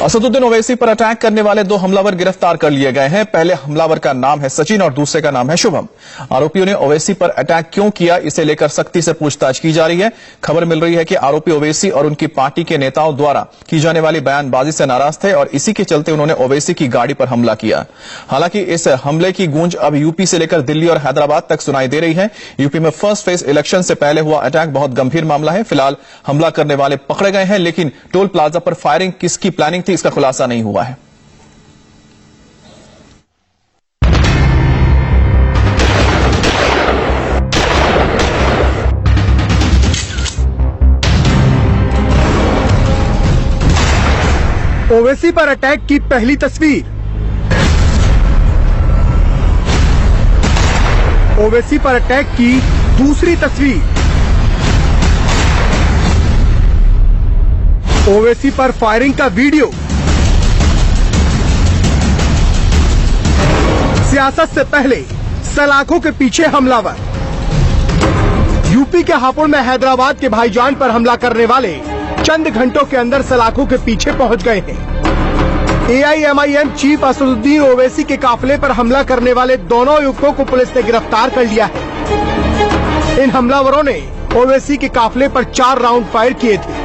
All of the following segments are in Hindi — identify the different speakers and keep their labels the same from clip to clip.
Speaker 1: असदुद्दीन ओवैसी पर अटैक करने वाले दो हमलावर गिरफ्तार कर लिए गए हैं। पहले हमलावर का नाम है सचिन और दूसरे का नाम है शुभम। आरोपियों ने ओवैसी पर अटैक क्यों किया, इसे लेकर सख्ती से पूछताछ की जा रही है। खबर मिल रही है कि आरोपी ओवैसी और उनकी पार्टी के नेताओं द्वारा की जाने वाली बयानबाजी से नाराज थे और इसी के चलते उन्होंने ओवैसी की गाड़ी पर हमला किया। हालांकि इस हमले की गूंज अब यूपी से लेकर दिल्ली और हैदराबाद तक सुनाई दे रही है। यूपी में फर्स्ट फेज इलेक्शन से पहले हुआ अटैक बहुत गंभीर मामला है। फिलहाल हमला करने वाले पकड़े गए हैं, लेकिन टोल प्लाजा पर फायरिंग किसकी प्लानिंग थी, इसका खुलासा नहीं हुआ है।
Speaker 2: ओवैसी पर अटैक की पहली तस्वीर, ओवैसी पर अटैक की दूसरी तस्वीर, ओवैसी पर फायरिंग का वीडियो। सियासत से पहले सलाखों के पीछे हमलावर। यूपी के हापुड़ में हैदराबाद के भाईजान पर हमला करने वाले चंद घंटों के अंदर सलाखों के पीछे पहुंच गए हैं। AIMIM चीफ असदुद्दीन ओवैसी के काफिले पर हमला करने वाले दोनों युवकों को पुलिस ने गिरफ्तार कर लिया है। इन हमलावरों ने ओवैसी के काफिले पर 4 राउंड फायर किए थे।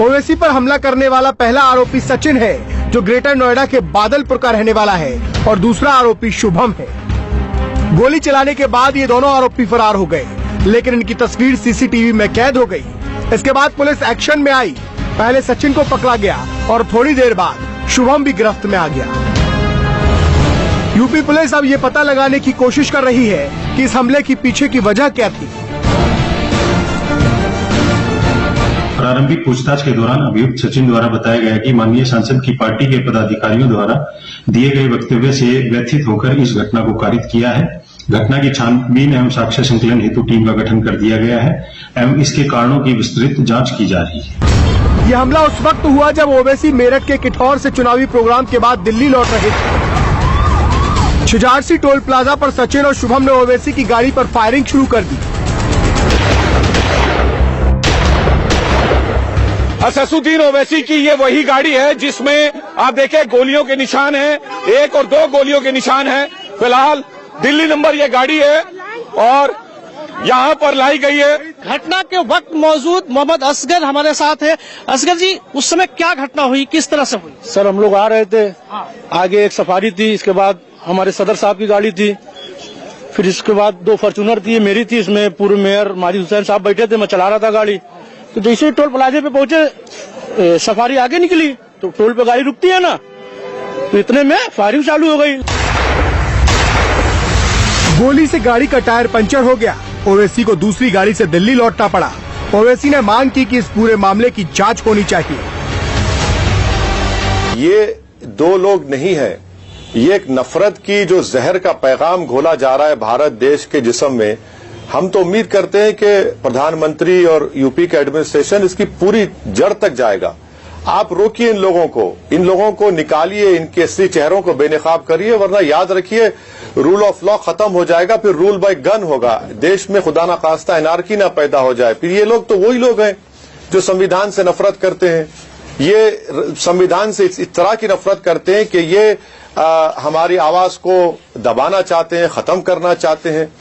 Speaker 2: ओवैसी पर हमला करने वाला पहला आरोपी सचिन है, जो ग्रेटर नोएडा के बादलपुर का रहने वाला है, और दूसरा आरोपी शुभम है। गोली चलाने के बाद ये दोनों आरोपी फरार हो गए, लेकिन इनकी तस्वीर CCTV में कैद हो गई। इसके बाद पुलिस एक्शन में आई। पहले सचिन को पकड़ा गया और थोड़ी देर बाद शुभम भी गिरफ्त में आ गया। यूपी पुलिस अब ये पता लगाने की कोशिश कर रही है कि इस हमले की पीछे की वजह क्या थी।
Speaker 3: प्रारंभिक पूछताछ के दौरान अभियुक्त सचिन द्वारा बताया गया कि माननीय सांसद की पार्टी के पदाधिकारियों द्वारा दिए गए वक्तव्य से व्यथित होकर इस घटना को कारित किया है। घटना की छानबीन एवं साक्ष्य संकलन हेतु टीम का गठन कर दिया गया है एवं इसके कारणों की विस्तृत जांच की जा रही है।
Speaker 2: यह हमला उस वक्त हुआ जब ओवैसी मेरठ के किठौर से चुनावी प्रोग्राम के बाद दिल्ली लौट रहे थे। शुजारसी टोल प्लाजा पर सचिन और शुभम ने ओवैसी की गाड़ी पर फायरिंग शुरू कर दी।
Speaker 4: असदुद्दीन ओवैसी की ये वही गाड़ी है जिसमें आप देखें गोलियों के निशान हैं, 1 और 2 गोलियों के निशान हैं। फिलहाल दिल्ली नंबर ये गाड़ी है और यहाँ पर लाई गई है।
Speaker 5: घटना के वक्त मौजूद मोहम्मद असगर हमारे साथ है। असगर जी, उस समय क्या घटना हुई, किस तरह से हुई?
Speaker 6: सर, हम लोग आ रहे थे, आगे एक सफारी थी, इसके बाद हमारे सदर साहब की गाड़ी थी, फिर इसके बाद 2 फॉर्च्यूनर थी, मेरी थी, इसमें पूर्व मेयर माजिद हुसैन साहब बैठे थे, मैं चला रहा था गाड़ी। तो जैसे ही टोल प्लाजे पे पहुंचे, सफारी आगे निकली तो टोल पे गाड़ी रुकती है ना, तो इतने में फायरिंग चालू हो गई।
Speaker 2: गोली से गाड़ी का टायर पंचर हो गया। ओवैसी को दूसरी गाड़ी से दिल्ली लौटना पड़ा। ओवैसी ने मांग की कि इस पूरे मामले की जांच होनी चाहिए।
Speaker 7: ये 2 लोग नहीं है, ये एक नफरत की जो जहर का पैगाम घोला जा रहा है भारत देश के जिस्म में। हम तो उम्मीद करते हैं कि प्रधानमंत्री और यूपी का एडमिनिस्ट्रेशन इसकी पूरी जड़ तक जाएगा। आप रोकिए इन लोगों को निकालिए, इनके असली चेहरों को बेनकाब करिए, वरना याद रखिए रूल ऑफ लॉ खत्म हो जाएगा, फिर रूल बाय गन होगा। देश में खुदा ना खास्ता एनार्की ना पैदा हो जाए। फिर ये लोग तो वही लोग हैं जो संविधान से नफरत करते हैं। ये संविधान से इस तरह की नफरत करते हैं कि ये हमारी आवाज को दबाना चाहते हैं, खत्म करना चाहते हैं।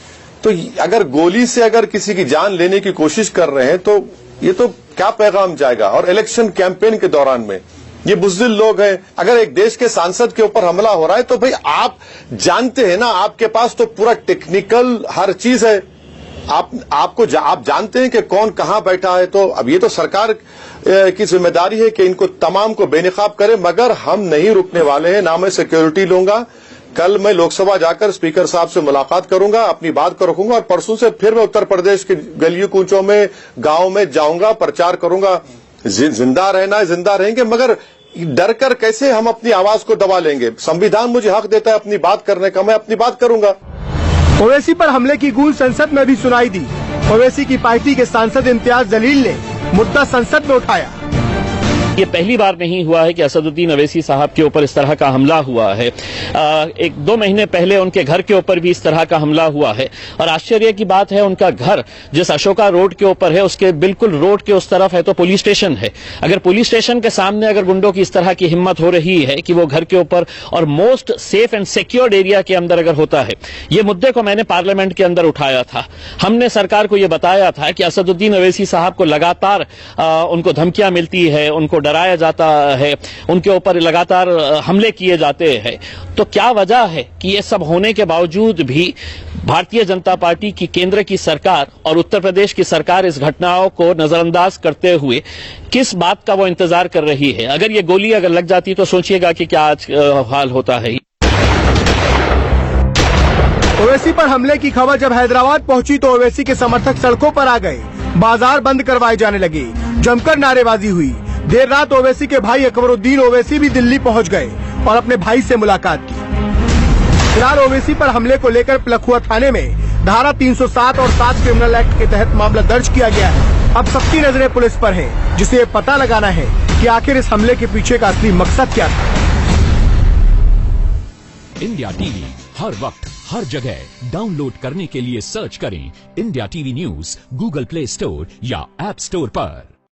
Speaker 7: तो अगर गोली से अगर किसी की जान लेने की कोशिश कर रहे हैं तो ये तो क्या पैगाम जाएगा। और इलेक्शन कैंपेन के दौरान में ये बुज़दिल लोग हैं। अगर एक देश के सांसद के ऊपर हमला हो रहा है तो भाई आप जानते हैं ना, आपके पास तो पूरा टेक्निकल हर चीज है। आप जानते हैं कि कौन कहां बैठा है। तो अब ये तो सरकार की जिम्मेदारी है कि इनको तमाम को बेनकाब करे, मगर हम नहीं रुकने वाले हैं। ना मैं सिक्योरिटी लूंगा। कल मैं लोकसभा जाकर स्पीकर साहब से मुलाकात करूंगा, अपनी बात को रखूंगा और परसों से फिर मैं उत्तर प्रदेश के गलियों कूचों में, गांव में जाऊंगा, प्रचार करूंगा। जिंदा रहना है, जिंदा रहेंगे, मगर डर कर कैसे हम अपनी आवाज को दबा लेंगे। संविधान मुझे हक देता है अपनी बात करने का, मैं अपनी बात करूंगा।
Speaker 2: ओवैसी पर हमले की गूंज संसद में भी सुनाई दी। ओवैसी की पार्टी के सांसद इम्तियाज जलील ने मुद्दा संसद में उठाया।
Speaker 8: ये पहली बार नहीं हुआ है कि असदुद्दीन अवैसी साहब के ऊपर इस तरह का हमला हुआ है। 1-2 महीने पहले उनके घर के ऊपर भी इस तरह का हमला हुआ है और आश्चर्य की बात है उनका घर जिस अशोका रोड के ऊपर है उसके बिल्कुल रोड के उस तरफ है तो पुलिस स्टेशन है। अगर पुलिस स्टेशन के सामने अगर गुंडों की इस तरह की हिम्मत हो रही है कि वो घर के ऊपर और most safe and secured area के अंदर अगर होता है, ये मुद्दे को मैंने पार्लियामेंट के अंदर उठाया था। हमने सरकार को ये बताया था कि असदुद्दीन अवैसी साहब को लगातार उनको धमकियां मिलती है, उनको डराया जाता है, उनके ऊपर लगातार हमले किए जाते हैं। तो क्या वजह है कि ये सब होने के बावजूद भी भारतीय जनता पार्टी की केंद्र की सरकार और उत्तर प्रदेश की सरकार इस घटनाओं को नजरअंदाज करते हुए किस बात का वो इंतजार कर रही है? अगर ये गोली अगर लग जाती तो सोचिएगा कि क्या आज हाल होता है।
Speaker 2: ओवैसी पर हमले की खबर जब हैदराबाद पहुंची तो ओवैसी के समर्थक सड़कों पर आ गए, बाजार बंद करवाए जाने लगे, जमकर नारेबाजी हुई। देर रात ओवैसी के भाई अकबरुद्दीन ओवैसी भी दिल्ली पहुंच गए और अपने भाई से मुलाकात की। फिलहाल ओवैसी पर हमले को लेकर पलखुआ थाने में धारा 307 और 7 क्रिमिनल एक्ट के तहत मामला दर्ज किया गया है। अब सबकी नजरें पुलिस पर हैं, जिसे ये पता लगाना है कि आखिर इस हमले के पीछे का असली मकसद क्या था।
Speaker 9: इंडिया टीवी हर वक्त हर जगह डाउनलोड करने के लिए सर्च करें India TV news Google play store या ऐप स्टोर पर।